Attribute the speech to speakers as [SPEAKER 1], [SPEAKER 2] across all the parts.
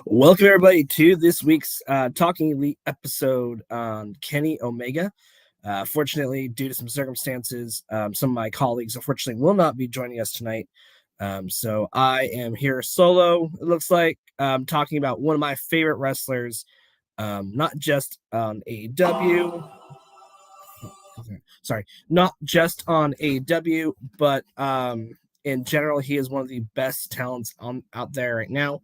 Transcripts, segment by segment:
[SPEAKER 1] Welcome everybody to this week's Talking Elite episode on Kenny Omega. Fortunately, due to some circumstances, some of my colleagues unfortunately will not be joining us tonight. So I am here solo, it looks like, talking about one of my favorite wrestlers, not just on AEW. Not just on AEW, but in general, he is one of the best talents out there right now.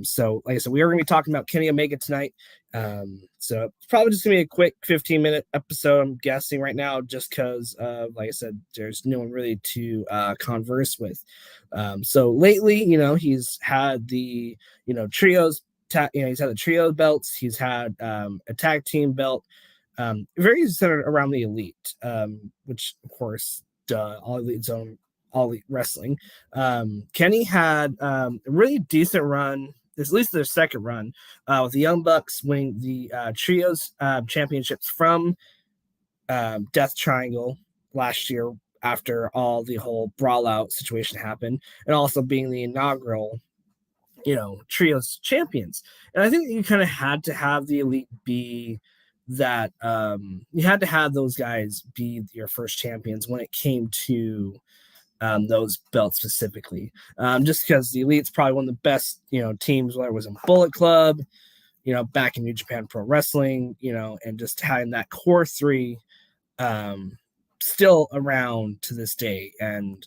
[SPEAKER 1] So, like I said, we are going to be talking about Kenny Omega tonight. So it's probably just going to be a quick 15-minute episode, I'm guessing right now, just because, like I said, there's no one really to converse with. So lately, he's had the, trios, he's had the trio belts. He's had a tag team belt. Very centered around the elite, which of course, all elite zone, all elite wrestling. Kenny had a really decent run, at least their second run, with the Young Bucks winning the trios championships from Death Triangle last year after all the whole brawl out situation happened, and also being the inaugural trios champions. And I think you kind of had to have the elite be that, you had to have those guys be your first champions when it came to those belts specifically, just because the elite's probably one of the best teams, whether it was in Bullet Club, back in New Japan Pro Wrestling, and just having that core three still around to this day. And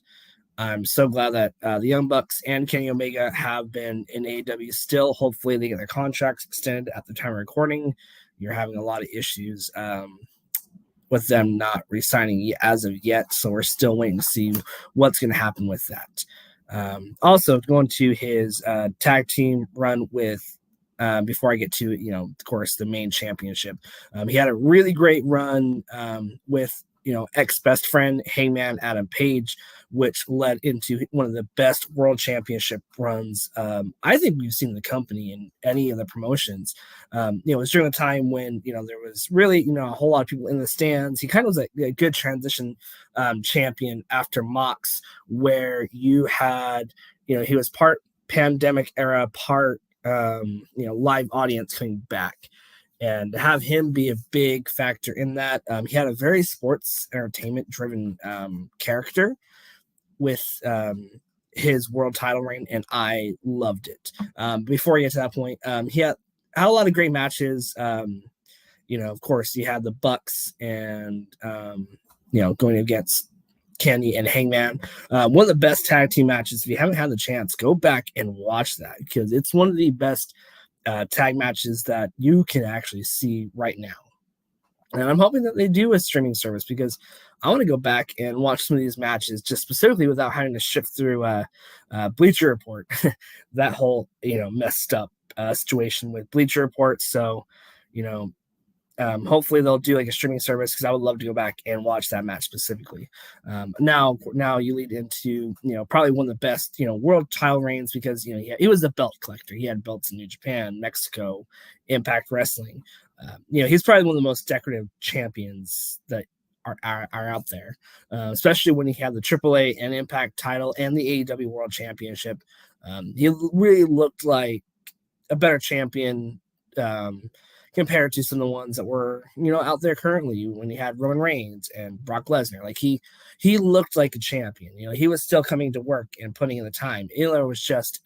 [SPEAKER 1] I'm so glad that the Young Bucks and Kenny Omega have been in AEW still. Hopefully they get their contracts extended at the time of recording. You're having a lot of issues with them not re-signing as of yet, so we're still waiting to see what's going to happen with that. Also, going to his tag team run with, before I get to, of course, the main championship, he had a really great run with ex-best friend Hangman Adam Page, which led into one of the best world championship runs I think we've seen in the company in any of the promotions. It was during the time when there was really a whole lot of people in the stands. He kind of was a good transition champion after Mox, where you had he was part pandemic era, part live audience coming back. And to have him be a big factor in that, he had a very sports entertainment driven character with his world title reign, and I loved it. Before we get to that point, he had a lot of great matches. Of course, he had the Bucks and going against Kenny and Hangman. One of the best tag team matches. If you haven't had the chance, go back and watch that, because it's one of the best tag matches that you can actually see right now. And I'm hoping that they do a streaming service, because I want to go back and watch some of these matches just specifically without having to shift through Bleacher Report, that whole messed up situation with Bleacher Report. So hopefully they'll do like a streaming service, because I would love to go back and watch that match specifically. Now you lead into probably one of the best world title reigns, because he was a belt collector. He had belts in New Japan, Mexico, Impact Wrestling. He's probably one of the most decorative champions that are out there, especially when he had the AAA and Impact title and the AEW World Championship. He really looked like a better champion compared to some of the ones that were out there currently, when he had Roman Reigns and Brock Lesnar. Like he looked like a champion. He was still coming to work and putting in the time. It was just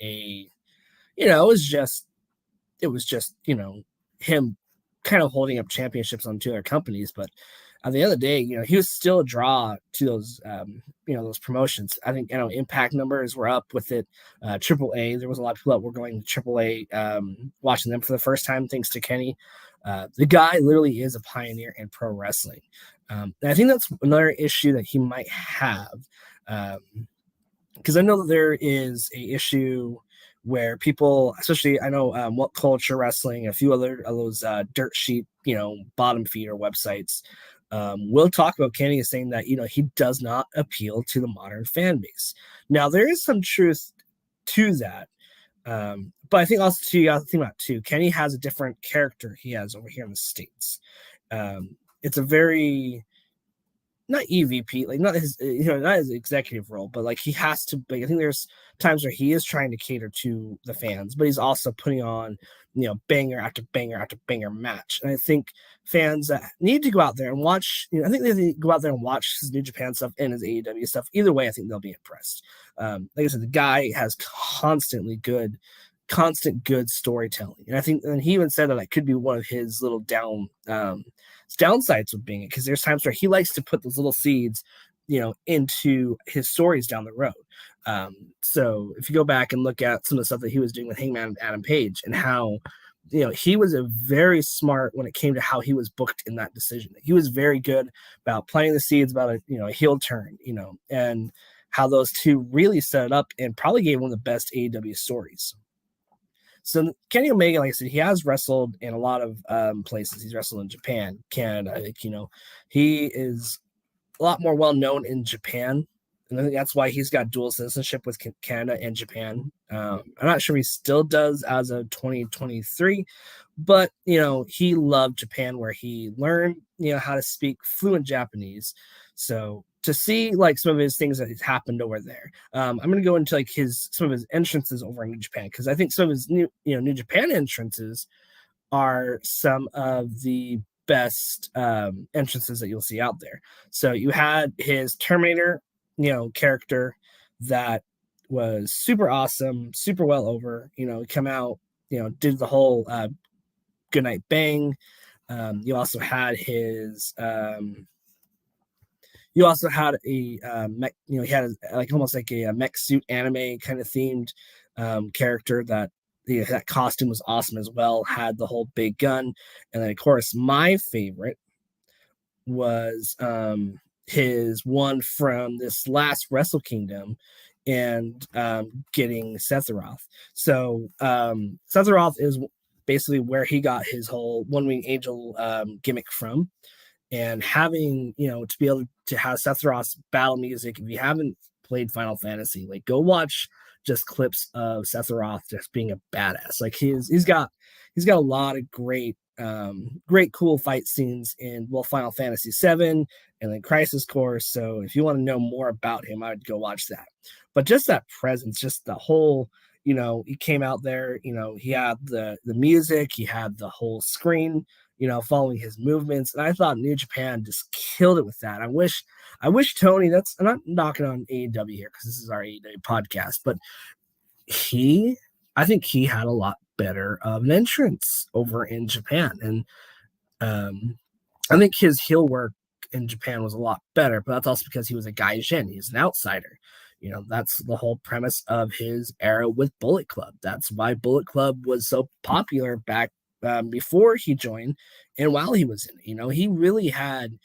[SPEAKER 1] him kind of holding up championships on two other companies. But at the end of the day, he was still a draw to those those promotions. I think Impact numbers were up with it. AAA, there was a lot of people that were going to AAA, watching them for the first time thanks to Kenny. The guy literally is a pioneer in pro wrestling. And I think that's another issue that he might have, because I know that there is a issue where people, especially I know What Culture Wrestling, a few other of those dirt sheet, bottom feeder websites, will talk about Kenny as saying that he does not appeal to the modern fan base. Now there is some truth to that, but I think also too, you got to think about too, Kenny has a different character he has over here in the States. It's a very not EVP, like not his, not his executive role, but like he has to. Like, I think there's times where he is trying to cater to the fans, but he's also putting on, banger after banger after banger match. And I think fans need to go out there and watch. I think they need to go out there and watch his New Japan stuff and his AEW stuff. Either way, I think they'll be impressed. Like I said, the guy has constant good storytelling, and I think, and he even said that could be one of his little downsides with being it, because there's times where he likes to put those little seeds, into his stories down the road. So if you go back and look at some of the stuff that he was doing with Hangman and Adam Page, and how, he was a very smart when it came to how he was booked in that decision. He was very good about planting the seeds about a heel turn, and how those two really set it up and probably gave one of the best AEW stories. So Kenny Omega, like I said, he has wrestled in a lot of places. He's wrestled in Japan, Canada. He is a lot more well known in Japan, and I think that's why he's got dual citizenship with Canada and Japan. I'm not sure he still does as of 2023, but he loved Japan, where he learned how to speak fluent Japanese. So to see like some of his things that has happened over there, I'm going to go into like some of his entrances over in New Japan, because I think some of his New Japan entrances are some of the best entrances that you'll see out there. So you had his Terminator, character that was super awesome, super well over. Come out, did the whole Good Night Bang. You also had his. You also had a mech, he had like almost like a mech suit anime kind of themed character that that costume was awesome as well. Had the whole big gun, and then of course my favorite was his one from this last Wrestle Kingdom, and getting Sephiroth. So Sephiroth is basically where he got his whole One Wing Angel gimmick from. And having, to be able to have Sephiroth's battle music, if you haven't played Final Fantasy, like go watch just clips of Sephiroth just being a badass. Like he's got a lot of great cool fight scenes in Final Fantasy VII and then Crisis Core. So if you want to know more about him, I would go watch that. But just that presence, just the whole, he came out there, he had the music, he had the whole screen, following his movements. And I thought New Japan just killed it with that. I wish Tony, I'm not knocking on AEW here because this is our AEW podcast, but I think he had a lot better of an entrance over in Japan. And I think his heel work in Japan was a lot better, but that's also because he was a gaijin. He's an outsider. That's the whole premise of his era with Bullet Club. That's why Bullet Club was so popular back before he joined and while he was in it. He really had,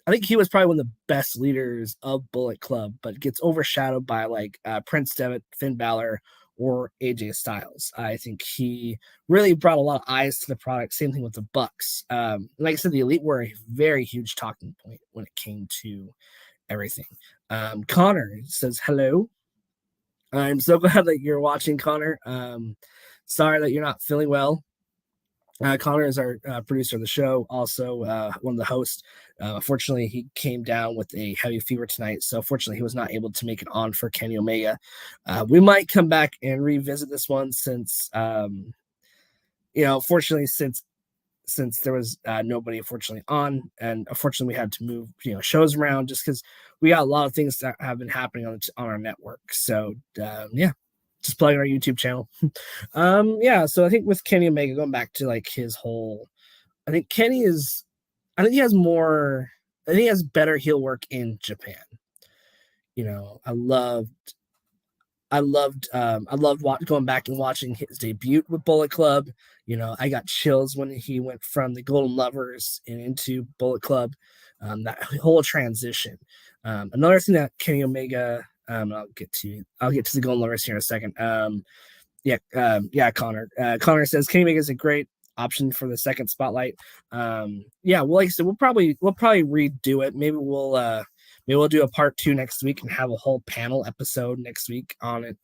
[SPEAKER 1] I think he was probably one of the best leaders of Bullet Club, but gets overshadowed by like Prince Devitt, Finn Balor, or AJ Styles. I think he really brought a lot of eyes to the product. Same thing with the Bucks. Like I said, the Elite were a very huge talking point when it came to everything. Connor says hello. I'm so glad that you're watching, Connor. Sorry that you're not feeling well. Connor is our producer of the show, also one of the hosts. Unfortunately, he came down with a heavy fever tonight, so fortunately, he was not able to make it on for Kenny Omega. We might come back and revisit this one since, fortunately, since there was nobody unfortunately on, and unfortunately we had to move shows around just because we got a lot of things that have been happening on our network. So just plugging our YouTube channel. So I think with Kenny Omega, going back to like his whole, I think he has better heel work in Japan. I loved going back and watching his debut with Bullet Club. I got chills when he went from the Golden Lovers and into Bullet Club. That whole transition. Another thing that Kenny Omega, I'll get to the Golden Lovers here in a second. Connor. Connor says Kenny Omega is a great option for the second spotlight. Well, like I said, we'll probably redo it. Maybe we'll do a part 2 next week and have a whole panel episode next week on it.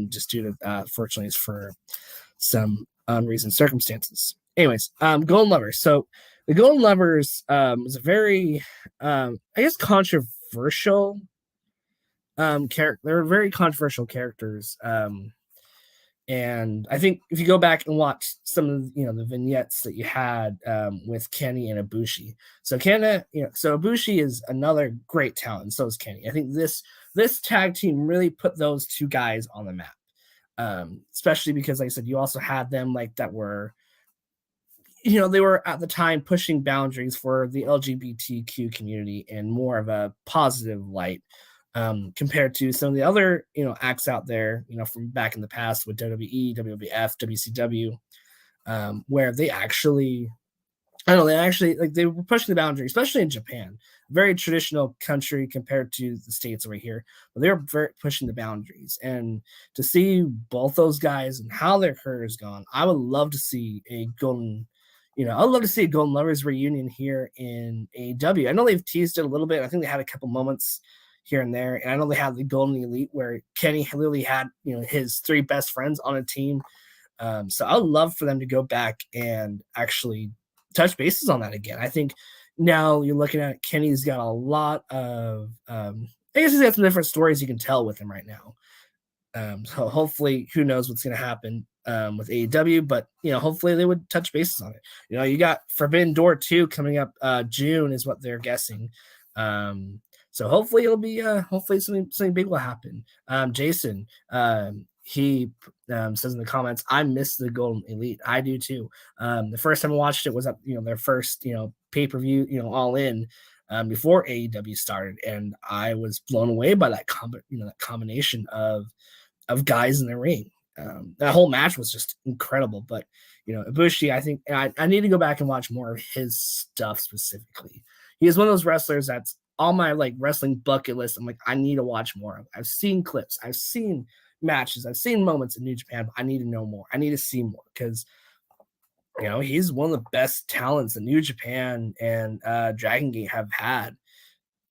[SPEAKER 1] Just due to fortunately it's for some unreasoned circumstances. Anyways, Golden Lovers. So the Golden Lovers was a very, I guess, controversial character. They're very controversial characters. And I think if you go back and watch some of the vignettes that you had with Kenny and Ibushi, so so Ibushi is another great talent, and so is Kenny. I think this tag team really put those two guys on the map, especially because, like I said, you also had them like that were, they were at the time pushing boundaries for the LGBTQ community in more of a positive light, compared to some of the other, acts out there, from back in the past with WWE, WWF, WCW, where they actually, I don't know, they were pushing the boundary, especially in Japan, very traditional country compared to the States over here, but they were very pushing the boundaries. And to see both those guys and how their career has gone, I would love to see I'd love to see a Golden Lovers reunion here in AEW. I know they've teased it a little bit. I think they had a couple moments here and there. And I know they had the Golden Elite where Kenny literally had, his three best friends on a team. So I would love for them to go back and actually touch bases on that again. I think now you're looking at Kenny's got a lot of, I guess he's got some different stories you can tell with him right now. So hopefully, who knows what's going to happen with AEW, but hopefully they would touch bases on it. You got Forbidden Door 2 coming up June is what they're guessing. So hopefully it'll be hopefully something big will happen. Jason, he says in the comments, I miss the Golden Elite. I do too. The first time I watched it was at their first pay-per-view All In, before AEW started, and I was blown away by that that combination of guys in the ring. That whole match was just incredible. But Ibushi, I think I need to go back and watch more of his stuff specifically. He is one of those wrestlers that's on my wrestling bucket list. I'm like, I need to watch more of. I've seen clips, I've seen matches, I've seen moments in New Japan, but I need to know more. I need to see more because he's one of the best talents that New Japan and Dragon Gate have had.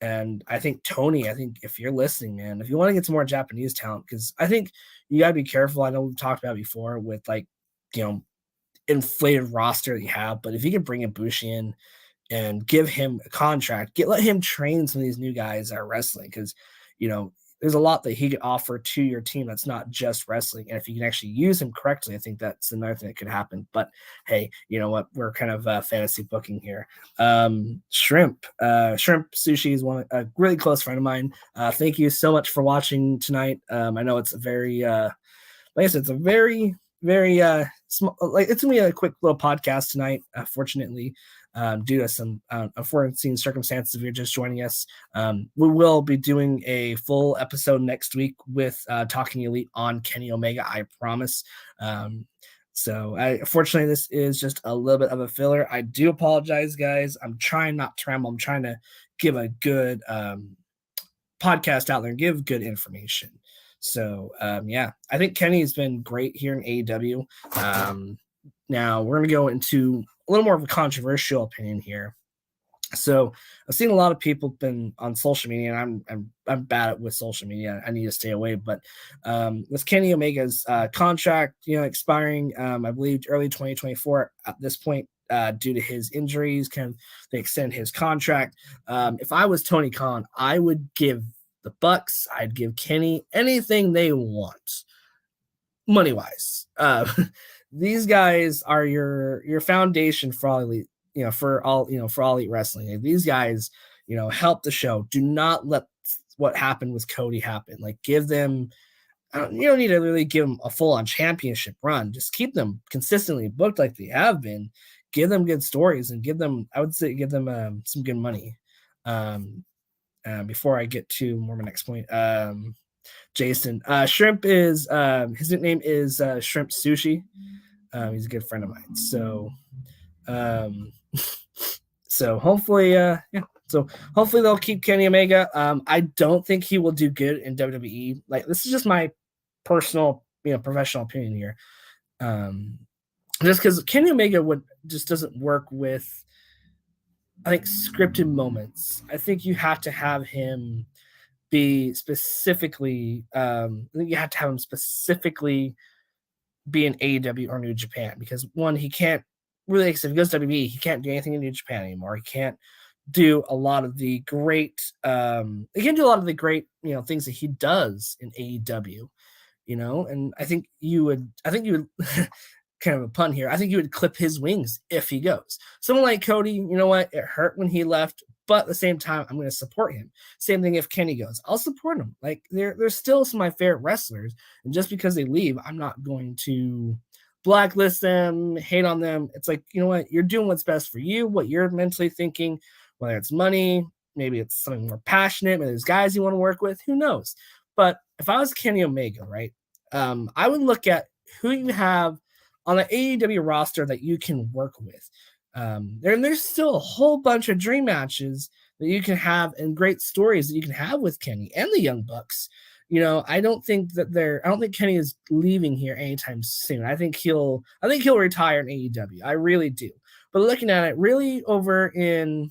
[SPEAKER 1] And I think Tony, if you're listening, man, if you want to get some more Japanese talent, because I think you got to be careful. I know we've talked about before with inflated roster that you have, but if you can bring Ibushi in and give him a contract, let him train some of these new guys that are wrestling, because there's a lot that he could offer to your team that's not just wrestling. And if you can actually use him correctly, I think that's another thing that could happen. But hey, you know what? We're kind of fantasy booking here. Shrimp Sushi is a really close friend of mine. Thank you so much for watching tonight. I know it's a very, like I said, it's a very, very small, it's gonna be a quick little podcast tonight. Fortunately, due to some unforeseen circumstances, if you're just joining us, we will be doing a full episode next week with Talking Elite on Kenny Omega, I promise. Fortunately, this is just a little bit of a filler. I do apologize, guys. I'm trying not to ramble. I'm trying to give a good podcast out there and give good information. So, I think Kenny's been great here in AEW. Now we're going to go into a little more of a controversial opinion here. So I've seen a lot of people been on social media, and I'm bad with social media. I need to stay away. But with Kenny Omega's contract, expiring, I believe early 2024 at this point, due to his injuries, can they extend his contract? If I was Tony Khan, I would give the Bucks, I'd give Kenny anything they want, money wise. These guys are your foundation for all elite, for all elite wrestling. These guys, help the show. Do not let what happened with Cody happen. Give them. You don't need to really give them a full-on championship run. Just keep them consistently booked like they have been. Give them good stories and give them some good money. Before I get to more of my next point, Jason, Shrimp is his nickname is Shrimp Sushi. He's a good friend of mine. So, so hopefully, So hopefully they'll keep Kenny Omega. I don't think he will do good in WWE. This is just my personal, professional opinion here. Just because Kenny Omega just doesn't work with, I think, scripted moments. I think you have to have him be specifically. I think you have to have him specifically be in AEW or New Japan, because one, he can't really, if he goes to WWE, he can't do anything in New Japan anymore. He can't do a lot of the great things that he does in AEW, and I think you would kind of a pun here. I think you would clip his wings if he goes. Someone like Cody, you know what? It hurt when he left, but at the same time, I'm going to support him. Same thing if Kenny goes. I'll support him. Like they're still some of my favorite wrestlers, and just because they leave, I'm not going to blacklist them, hate on them. It's like, you know what? You're doing what's best for you, what you're mentally thinking, whether it's money, maybe it's something more passionate, maybe there's guys you want to work with, who knows? But if I was Kenny Omega, right, I would look at who you have on the AEW roster that you can work with. There's still a whole bunch of dream matches that you can have and great stories that you can have with Kenny and the Young Bucks. I don't think Kenny is leaving here anytime soon. I think he'll retire in AEW. I really do. But looking at it, really over in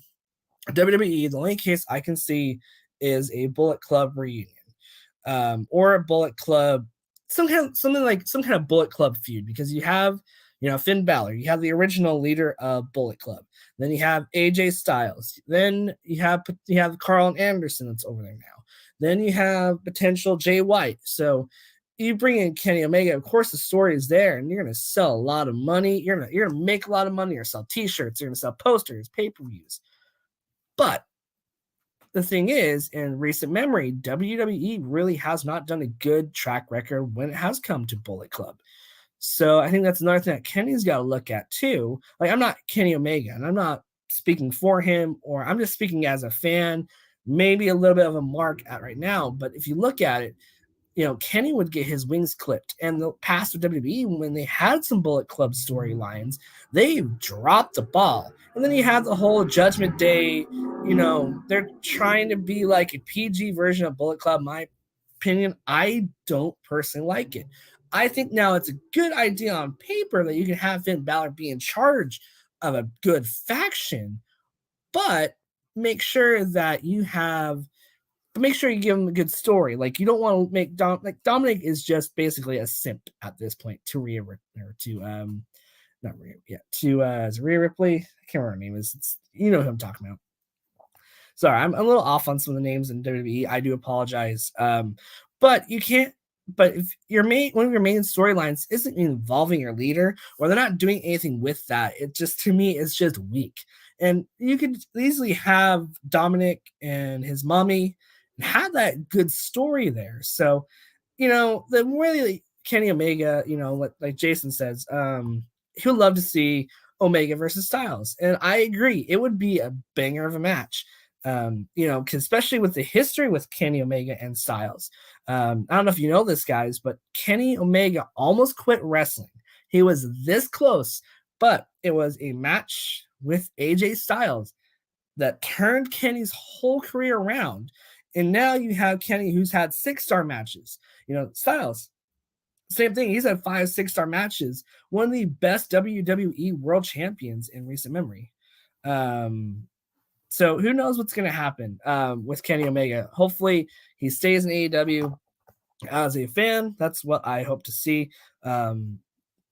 [SPEAKER 1] WWE, the only case I can see is a Bullet Club reunion, or a Bullet Club, some kind of Bullet Club feud, because you have, Finn Balor, you have the original leader of Bullet Club, then you have AJ Styles, then you have Carl and Anderson that's over there now, then you have potential Jay White. So you bring in Kenny Omega, of course the story is there, and you're going to sell a lot of money. You're going to make a lot of money. You're going to sell t-shirts. You're going to sell posters, pay-per-views. But the thing is, in recent memory, WWE really has not done a good track record when it has come to Bullet Club. So I think that's another thing that Kenny's got to look at too. Like, I'm not Kenny Omega, and I'm not speaking for him, or I'm just speaking as a fan, maybe a little bit of a mark at right now. But if you look at it, Kenny would get his wings clipped. And the past of WWE, when they had some Bullet Club storylines, they dropped the ball. And then you have the whole Judgment Day, they're trying to be like a PG version of Bullet Club. My opinion, I don't personally like it. I think now it's a good idea on paper that you can have Finn Balor be in charge of a good faction, but make sure you give him a good story. Like, you don't want to make Dominic is just basically a simp at this point to Rhea Ripley. I can't remember her name. You know who I'm talking about. Sorry, I'm a little off on some of the names in WWE. I do apologize. But you can't. But if one of your main storylines isn't involving your leader, or they're not doing anything with that, it just, to me, it's just weak. And you could easily have Dominic and his mommy and have that good story there. So, the really Kenny Omega, like Jason says, he would love to see Omega versus Styles. And I agree, it would be a banger of a match. Especially with the history with Kenny Omega and Styles. I don't know if you know this, guys, but Kenny Omega almost quit wrestling. He was this close, but it was a match with AJ Styles that turned Kenny's whole career around. And now you have Kenny, who's had 6-star matches. Styles, same thing. He's had 5 6-star matches. One of the best WWE world champions in recent memory. So who knows what's going to happen with Kenny Omega. Hopefully he stays in AEW. As a fan, that's what I hope to see.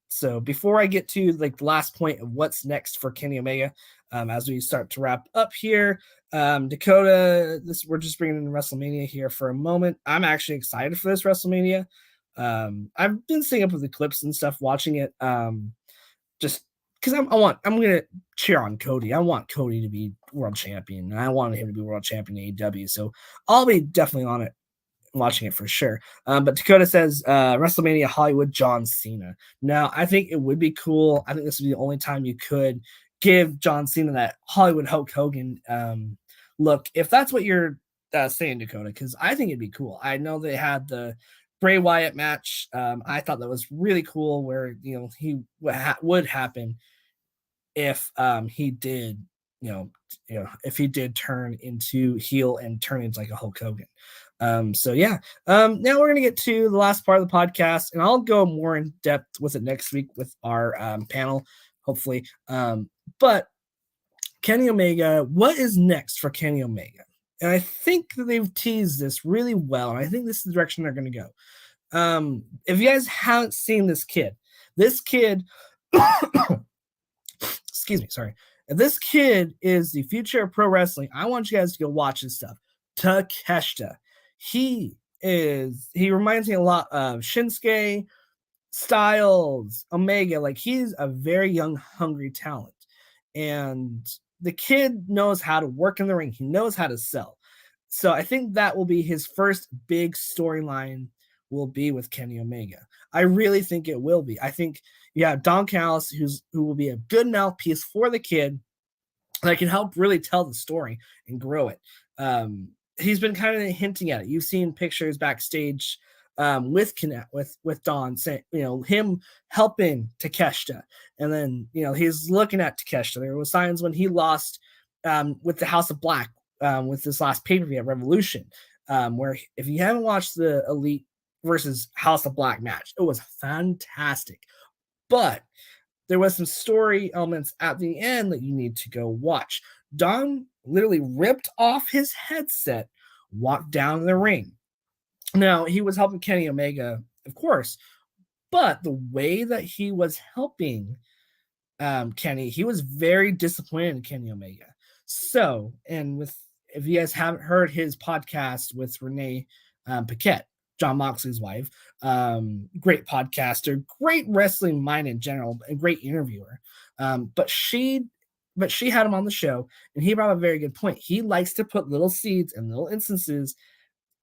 [SPEAKER 1] So before I get to the last point of what's next for Kenny Omega, as we start to wrap up here, Dakota, we're just bringing in WrestleMania here for a moment. I'm actually excited for this WrestleMania. I've been staying up with the clips and stuff, watching it. Just because I'm going to cheer on Cody. I want Cody to be world champion, and I wanted him to be world champion in AEW. So I'll be definitely on it, watching it for sure. But Dakota says WrestleMania Hollywood John Cena. Now, I think it would be cool. I think this would be the only time you could give John Cena that Hollywood Hulk Hogan look, if that's what you're saying, Dakota, because I think it'd be cool. I know they had the Bray Wyatt match. I thought that was really cool, where he would happen if he did, if he did turn into heel and turn into like a Hulk Hogan. So yeah, now we're going to get to the last part of the podcast, and I'll go more in depth with it next week with our panel, hopefully. But Kenny Omega, what is next for Kenny Omega? And I think that they've teased this really well, and I think this is the direction they're going to go. If you guys haven't seen this kid excuse me, sorry. If this kid is the future of pro wrestling, I want you guys to go watch his stuff. Takeshita. He reminds me a lot of Shinsuke, Styles, Omega. Like, he's a very young, hungry talent. And the kid knows how to work in the ring. He knows how to sell. So I think that will be his first big storyline, will be with Kenny Omega. I really think it will be. I think you have Don Callis, who will be a good mouthpiece for the kid that can help really tell the story and grow it. He's been kind of hinting at it. You've seen pictures backstage with Don, saying, him helping Takeshita, and then he's looking at Takeshita. There was signs when he lost with the House of Black with this last pay-per-view at Revolution, where if you haven't watched the Elite versus House of Black match, it was fantastic, but there was some story elements at the end that you need to go watch. Don literally ripped off his headset, walked down the ring. Now, he was helping Kenny Omega, of course, but the way that he was helping Kenny, he was very disappointed in Kenny Omega. So, if you guys haven't heard his podcast with Renee Paquette, John Moxley's wife, great podcaster, great wrestling mind in general, a great interviewer. But she had him on the show, and he brought up a very good point. He likes to put little seeds and little instances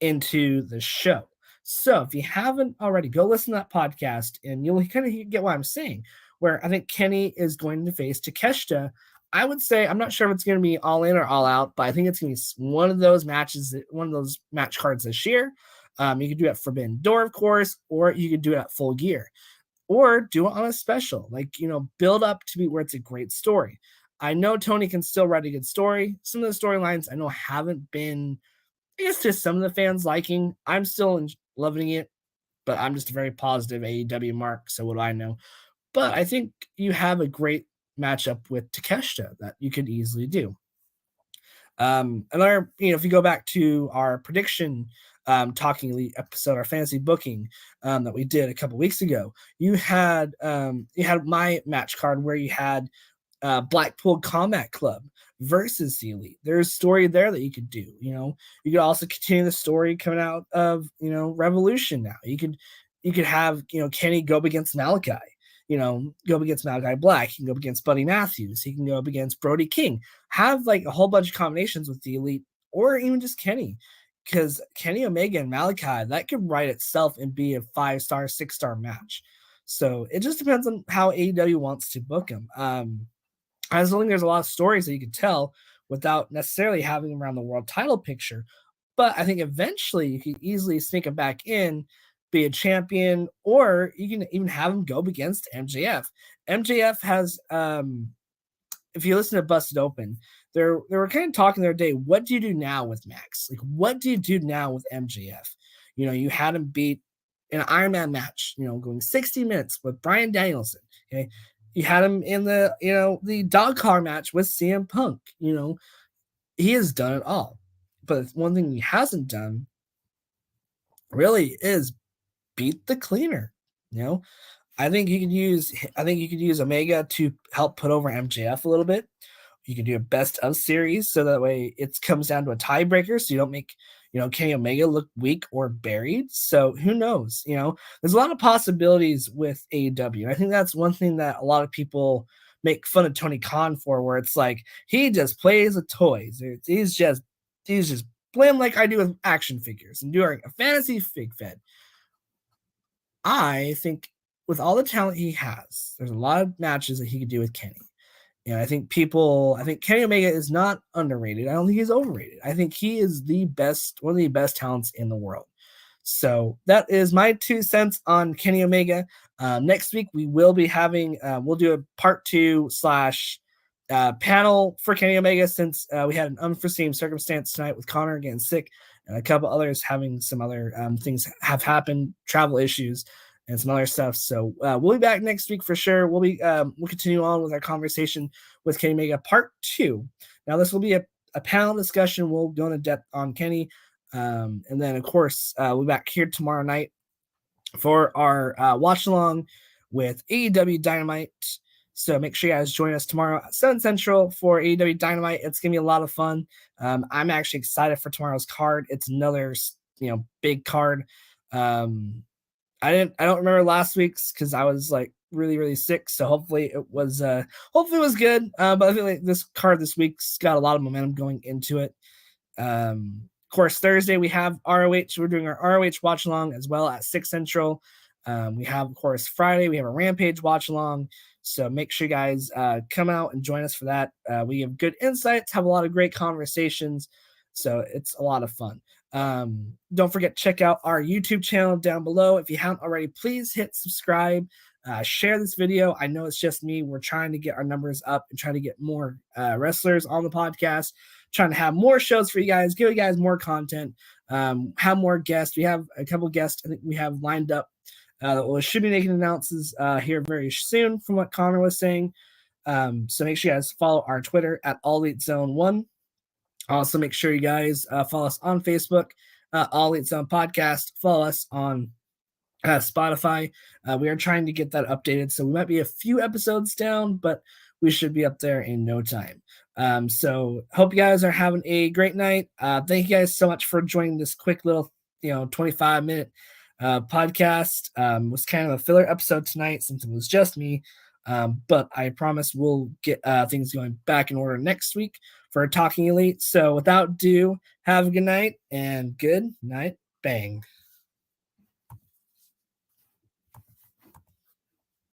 [SPEAKER 1] into the show. So if you haven't already, go listen to that podcast, and you'll kind of get what I'm saying, where I think Kenny is going to face Takeshita. I would say, I'm not sure if it's going to be all in or all out, but I think it's going to be one of those matches, one of those match cards this year. You could do it at Forbidden Door, of course, or you could do it at Full Gear, or do it on a special, build up to be where it's a great story. I know Tony can still write a good story. Some of the storylines I know haven't been, I guess, to some of the fans' liking. I'm still loving it, but I'm just a very positive AEW mark, so what do I know? But I think you have a great matchup with Takeshita that you could easily do. If you go back to our prediction Talking Elite episode, our fantasy booking that we did a couple weeks ago, you had my match card where you had Blackpool Combat Club versus the Elite. There's a story there that you could do. You could also continue the story coming out of Revolution. Now you could have Kenny go up against Malachi. Go up against Malachi Black. He can go up against Buddy Matthews. He can go up against Brody King. Have a whole bunch of combinations with the Elite, or even just Kenny, because Kenny Omega and Malachi, that could write itself and be a 5-star, 6-star match. So it just depends on how AEW wants to book them. I still think there's a lot of stories that you could tell without necessarily having them around the world title picture. But I think eventually you could easily sneak him back in, be a champion, or you can even have him go up against MJF. MJF has, if you listen to Busted Open, they were kind of talking the other day, what do you do now with Max? What do you do now with MJF? You had him beat in an Iron Man match, going 60 minutes with Bryan Danielson. Okay. You had him in the dog car match with CM Punk. He has done it all. But one thing he hasn't done really is beat the cleaner. I think you could use Omega to help put over MJF a little bit. You can do a best of series, so that way it comes down to a tiebreaker, so you don't make Kenny Omega look weak or buried. So who knows? There's a lot of possibilities with AEW. I think that's one thing that a lot of people make fun of Tony Khan for, where it's like he just plays with toys. He's just playing like I do with action figures and doing a fantasy fig fed. I think with all the talent he has, there's a lot of matches that he could do with Kenny. I think Kenny Omega is not underrated. I don't think he's overrated. I think he is one of the best talents in the world. So that is my 2 cents on Kenny Omega. Next week we will be having, we'll do a part 2 / panel for Kenny Omega, since we had an unforeseen circumstance tonight with Connor getting sick and a couple others having some other things have happened, travel issues, and some other stuff. So we'll be back next week for sure. We'll continue on with our conversation with Kenny Omega part 2. Now this will be a panel discussion. We'll go into depth on Kenny. And then of course, we'll be back here tomorrow night for our watch along with AEW Dynamite. So make sure you guys join us tomorrow at 7 Central for AEW Dynamite. It's going to be a lot of fun. I'm actually excited for tomorrow's card. It's another, big card. I don't remember last week's because I was like really, really sick. So hopefully it was good. But I feel like this card this week's got a lot of momentum going into it. Of course, Thursday we have ROH. We're doing our ROH watch along as well at 6 Central. We have, of course, Friday we have a Rampage watch along. So make sure you guys come out and join us for that. We have good insights, have a lot of great conversations. So it's a lot of fun. Don't forget to check out our YouTube channel down below. If you haven't already, please hit subscribe. Share this video. I know it's just me. We're trying to get our numbers up and try to get more wrestlers on the podcast, trying to have more shows for you guys, give you guys more content, have more guests. We have a couple guests I think we have lined up that should be making announcements here very soon from what Connor was saying. So make sure you guys follow our Twitter at All Elite Zone 1. Also, make sure you guys follow us on Facebook, All Elite Zone Podcast. Follow us on Spotify. We are trying to get that updated, so we might be a few episodes down, but we should be up there in no time. So hope you guys are having a great night. Thank you guys so much for joining this quick little 25-minute podcast. Was kind of a filler episode tonight since it was just me, but I promise we'll get things going back in order next week for Talking Elite. So without ado, have a good night and good night, bang.